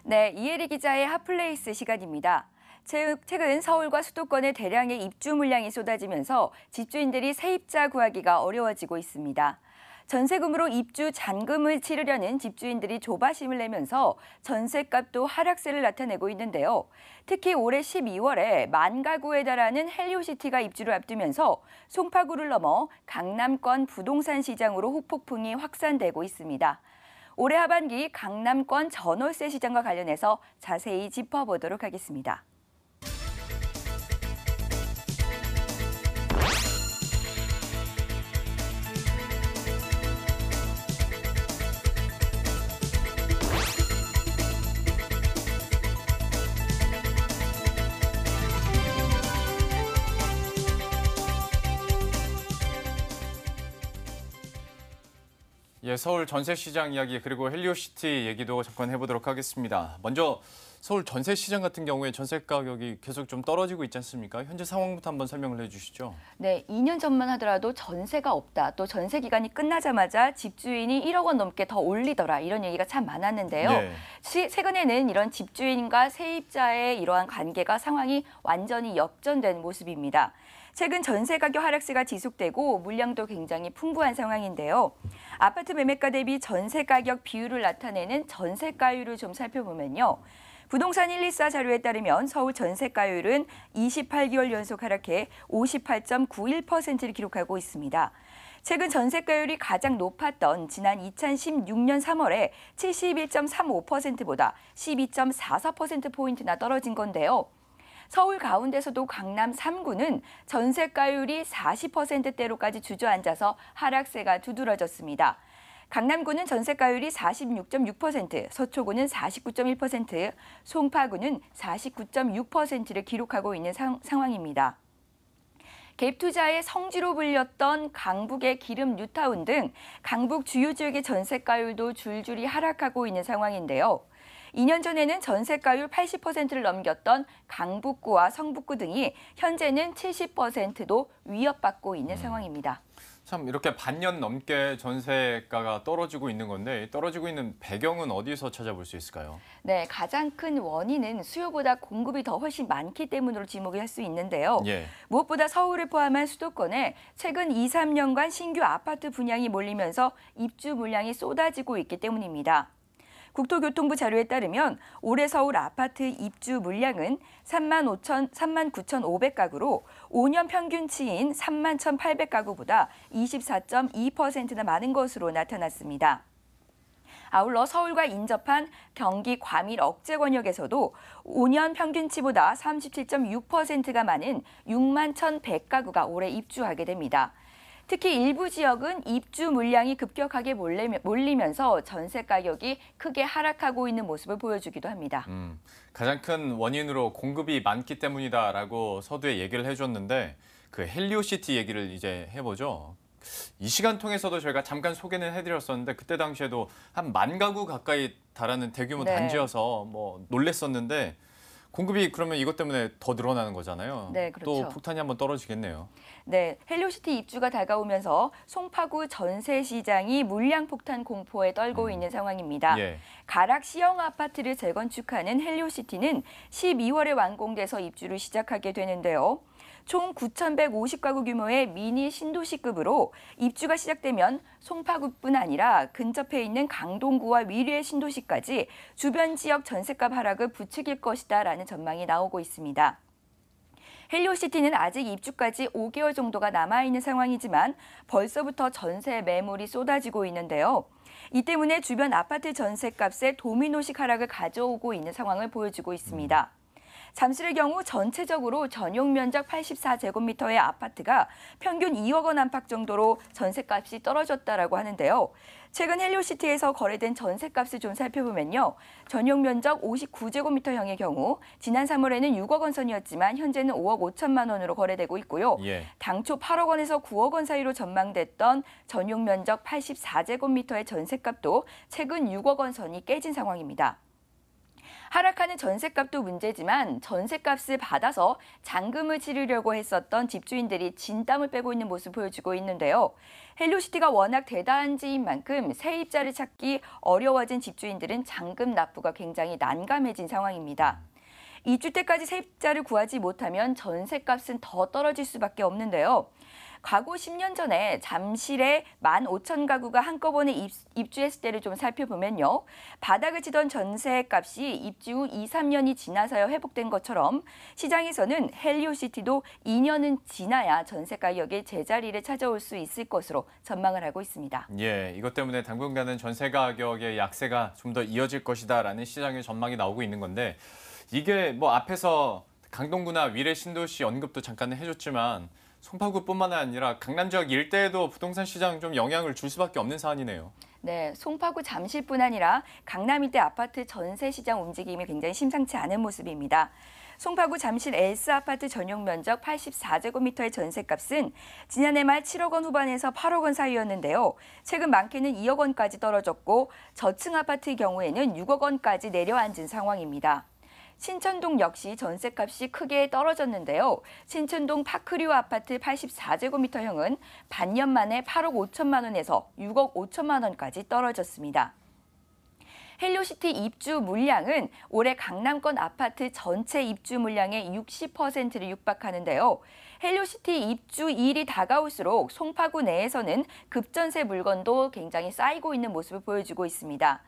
네, 이혜리 기자의 핫플레이스 시간입니다. 최근 서울과 수도권에 대량의 입주 물량이 쏟아지면서 집주인들이 세입자 구하기가 어려워지고 있습니다. 전세금으로 입주 잔금을 치르려는 집주인들이 조바심을 내면서 전세값도 하락세를 나타내고 있는데요. 특히 올해 12월에 만 가구에 달하는 헬리오시티가 입주를 앞두면서 송파구를 넘어 강남권 부동산 시장으로 후폭풍이 확산되고 있습니다. 올해 하반기 강남권 전월세 시장과 관련해서 자세히 짚어보도록 하겠습니다. 예, 서울 전세시장 이야기 그리고 헬리오시티 얘기도 잠깐 해보도록 하겠습니다. 먼저 서울 전세시장 같은 경우에 전세 가격이 계속 좀 떨어지고 있지 않습니까? 현재 상황부터 한번 설명을 해주시죠. 네, 2년 전만 하더라도 전세가 없다. 또 전세 기간이 끝나자마자 집주인이 1억 원 넘게 더 올리더라. 이런 얘기가 참 많았는데요. 네. 최근에는 이런 집주인과 세입자의 이러한 관계가 상황이 완전히 역전된 모습입니다. 최근 전세 가격 하락세가 지속되고 물량도 굉장히 풍부한 상황인데요. 아파트 매매가 대비 전세 가격 비율을 나타내는 전세가율을 좀 살펴보면요. 부동산 124 자료에 따르면 서울 전세가율은 28개월 연속 하락해 58.91%를 기록하고 있습니다. 최근 전세가율이 가장 높았던 지난 2016년 3월에 71.35%보다 12.44%포인트나 떨어진 건데요. 서울 가운데서도 강남 3구는 전세가율이 40%대로까지 주저앉아서 하락세가 두드러졌습니다. 강남구는 전세가율이 46.6%, 서초구는 49.1%, 송파구는 49.6%를 기록하고 있는 상황입니다. 갭투자의 성지로 불렸던 강북의 기름 뉴타운 등 강북 주요 지역의 전세가율도 줄줄이 하락하고 있는 상황인데요. 2년 전에는 전세가율 80%를 넘겼던 강북구와 성북구 등이 현재는 70%도 위협받고 있는 상황입니다. 참 이렇게 반년 넘게 전세가가 떨어지고 있는 건데 떨어지고 있는 배경은 어디서 찾아볼 수 있을까요? 네, 가장 큰 원인은 수요보다 공급이 더 훨씬 많기 때문으로 지목을 할 수 있는데요. 예. 무엇보다 서울을 포함한 수도권에 최근 2, 3년간 신규 아파트 분양이 몰리면서 입주 물량이 쏟아지고 있기 때문입니다. 국토교통부 자료에 따르면 올해 서울 아파트 입주 물량은 39,500가구로 5년 평균치인 31,800가구보다 24.2%나 많은 것으로 나타났습니다. 아울러 서울과 인접한 경기 과밀 억제권역에서도 5년 평균치보다 37.6%가 많은 61,100가구가 올해 입주하게 됩니다. 특히 일부 지역은 입주 물량이 급격하게 몰리면서 전세 가격이 크게 하락하고 있는 모습을 보여주기도 합니다. 가장 큰 원인으로 공급이 많기 때문이다라고 서두에 얘기를 해줬는데 그 헬리오시티 얘기를 이제 해보죠. 이 시간 통해서도 저희가 잠깐 소개는 해드렸었는데 그때 당시에도 한 10,000가구 가까이 달하는 대규모 네. 단지여서 뭐 놀랬었는데 공급이 그러면 이것 때문에 더 늘어나는 거잖아요. 네, 그렇죠. 또 폭탄이 한번 떨어지겠네요. 네, 헬리오시티 입주가 다가오면서 송파구 전세 시장이 물량 폭탄 공포에 떨고 있는 상황입니다. 예. 가락 시형 아파트를 재건축하는 헬리오시티는 12월에 완공돼서 입주를 시작하게 되는데요. 총 9,150가구 규모의 미니 신도시급으로 입주가 시작되면 송파구뿐 아니라 근접해 있는 강동구와 위례 신도시까지 주변 지역 전셋값 하락을 부추길 것이다라는 전망이 나오고 있습니다. 헬리오시티는 아직 입주까지 5개월 정도가 남아있는 상황이지만 벌써부터 전세 매물이 쏟아지고 있는데요. 이 때문에 주변 아파트 전셋값에 도미노식 하락을 가져오고 있는 상황을 보여주고 있습니다. 잠실의 경우 전체적으로 전용 면적 84제곱미터의 아파트가 평균 2억 원 안팎 정도로 전셋값이 떨어졌다라고 하는데요. 최근 헬리오시티에서 거래된 전셋값을 좀 살펴보면요. 전용 면적 59제곱미터형의 경우 지난 3월에는 6억 원 선이었지만 현재는 5억 5천만 원으로 거래되고 있고요. 예. 당초 8억 원에서 9억 원 사이로 전망됐던 전용 면적 84제곱미터의 전셋값도 최근 6억 원 선이 깨진 상황입니다. 하락하는 전셋값도 문제지만 전셋값을 받아서 잔금을 치르려고 했었던 집주인들이 진땀을 빼고 있는 모습을 보여주고 있는데요. 헬로시티가 워낙 대단지인 만큼 세입자를 찾기 어려워진 집주인들은 잔금 납부가 굉장히 난감해진 상황입니다. 입주 때까지 세입자를 구하지 못하면 전셋값은 더 떨어질 수밖에 없는데요. 과거 10년 전에 잠실에 15,000가구가 한꺼번에 입주했을 때를 좀 살펴보면요. 바닥을 치던 전셋값이 입주 후 2, 3년이 지나서야 회복된 것처럼 시장에서는 헬리오시티도 2년은 지나야 전세 가격이 제자리를 찾아올 수 있을 것으로 전망을 하고 있습니다. 예, 이것 때문에 당분간은 전세 가격의 약세가 좀 더 이어질 것이다라는 시장의 전망이 나오고 있는 건데 이게 뭐 앞에서 강동구나 위례 신도시 언급도 잠깐 해줬지만 송파구뿐만 아니라 강남 지역 일대에도 부동산 시장 좀 영향을 줄 수밖에 없는 사안이네요. 네, 송파구 잠실뿐 아니라 강남 일대 아파트 전세 시장 움직임이 굉장히 심상치 않은 모습입니다. 송파구 잠실 S아파트 전용 면적 84제곱미터의 전셋값은 지난해 말 7억 원 후반에서 8억 원 사이였는데요. 최근 많게는 2억 원까지 떨어졌고 저층 아파트의 경우에는 6억 원까지 내려앉은 상황입니다. 신천동 역시 전셋값이 크게 떨어졌는데요. 신천동 파크류 아파트 84제곱미터형은 반년 만에 8억 5천만 원에서 6억 5천만 원까지 떨어졌습니다. 헬로시티 입주 물량은 올해 강남권 아파트 전체 입주 물량의 60%를 육박하는데요. 헬로시티 입주일이 다가올수록 송파구 내에서는 급전세 물건도 굉장히 쌓이고 있는 모습을 보여주고 있습니다.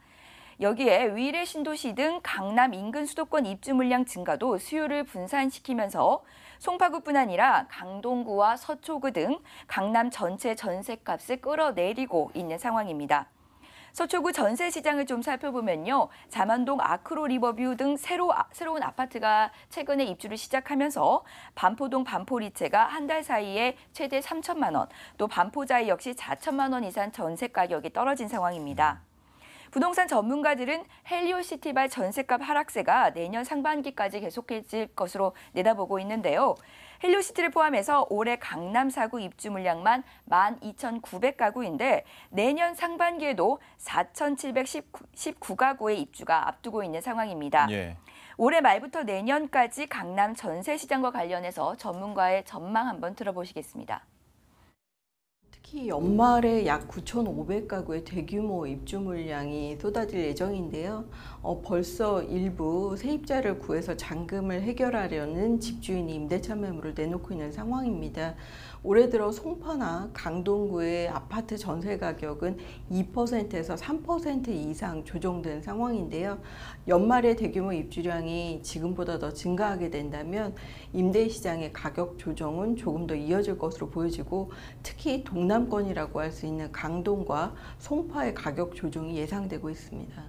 여기에 위례 신도시 등 강남 인근 수도권 입주 물량 증가도 수요를 분산시키면서 송파구뿐 아니라 강동구와 서초구 등 강남 전체 전셋값을 끌어내리고 있는 상황입니다. 서초구 전세 시장을 좀 살펴보면요. 잠안동 아크로 리버뷰 등 새로운 아파트가 최근에 입주를 시작하면서 반포동 반포리체가 한 달 사이에 최대 3천만 원, 또 반포자이 역시 4천만 원 이상 전세 가격이 떨어진 상황입니다. 부동산 전문가들은 헬리오시티발 전셋값 하락세가 내년 상반기까지 계속해질 것으로 내다보고 있는데요. 헬리오시티를 포함해서 올해 강남 4구 입주 물량만 12,900가구인데 내년 상반기에도 4,719가구의 입주가 앞두고 있는 상황입니다. 예. 올해 말부터 내년까지 강남 전세 시장과 관련해서 전문가의 전망 한번 들어보시겠습니다. 특히 연말에 약 9,500가구의 대규모 입주 물량이 쏟아질 예정인데요. 벌써 일부 세입자를 구해서 잔금을 해결하려는 집주인이 임대차 매물을 내놓고 있는 상황입니다. 올해 들어 송파나 강동구의 아파트 전세 가격은 2%에서 3% 이상 조정된 상황인데요. 연말에 대규모 입주량이 지금보다 더 증가하게 된다면 임대 시장의 가격 조정은 조금 더 이어질 것으로 보여지고 특히 동남권이라고 할 수 있는 강동과 송파의 가격 조정이 예상되고 있습니다.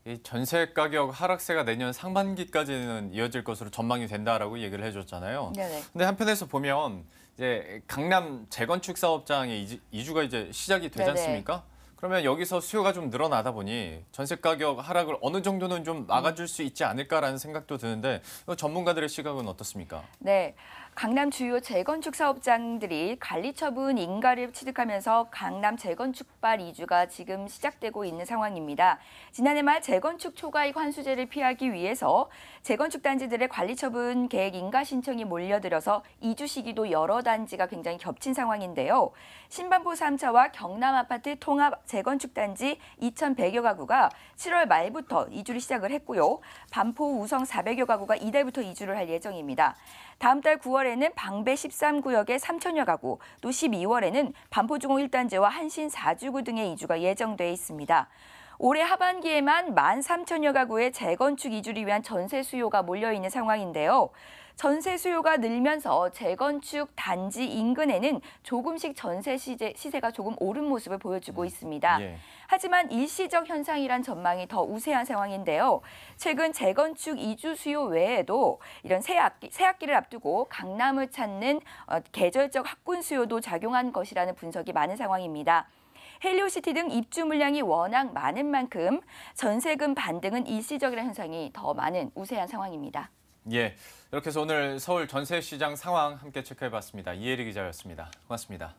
이 전세 가격 하락세가 내년 상반기까지는 이어질 것으로 전망이 된다라고 얘기를 해줬잖아요. 네네. 근데 한편에서 보면 이제 강남 재건축 사업장의 이주가 이제 시작이 되지 네네. 않습니까? 그러면 여기서 수요가 좀 늘어나다 보니 전세 가격 하락을 어느 정도는 좀 막아줄 수 있지 않을까라는 생각도 드는데 전문가들의 시각은 어떻습니까? 네. 강남 주요 재건축 사업장들이 관리처분 인가를 취득하면서 강남 재건축발 이주가 지금 시작되고 있는 상황입니다. 지난해 말 재건축 초과이익 환수제를 피하기 위해서 재건축 단지들의 관리처분 계획 인가 신청이 몰려들어서 이주 시기도 여러 단지가 굉장히 겹친 상황인데요. 신반포 3차와 경남 아파트 통합 재건축 단지 2,100여 가구가 7월 말부터 이주를 시작을 했고요. 반포 우성 400여 가구가 이달부터 이주를 할 예정입니다. 다음 달 9월에는 방배 13구역의 3천여 가구, 또 12월에는 반포중앙 1단지와 한신 4주구 등의 이주가 예정돼 있습니다. 올해 하반기에만 13,000여 가구의 재건축 이주를 위한 전세 수요가 몰려있는 상황인데요. 전세 수요가 늘면서 재건축 단지 인근에는 조금씩 전세 시세가 조금 오른 모습을 보여주고 있습니다. 예. 하지만 일시적 현상이란 전망이 더 우세한 상황인데요. 최근 재건축 이주 수요 외에도 이런 새학기를 앞두고 강남을 찾는 계절적 학군 수요도 작용한 것이라는 분석이 많은 상황입니다. 헬리오시티 등 입주 물량이 워낙 많은 만큼 전세금 반등은 일시적이라는 현상이 더 많은 우세한 상황입니다. 예, 이렇게 해서 오늘 서울 전세 시장 상황 함께 체크해봤습니다. 이혜리 기자였습니다. 고맙습니다.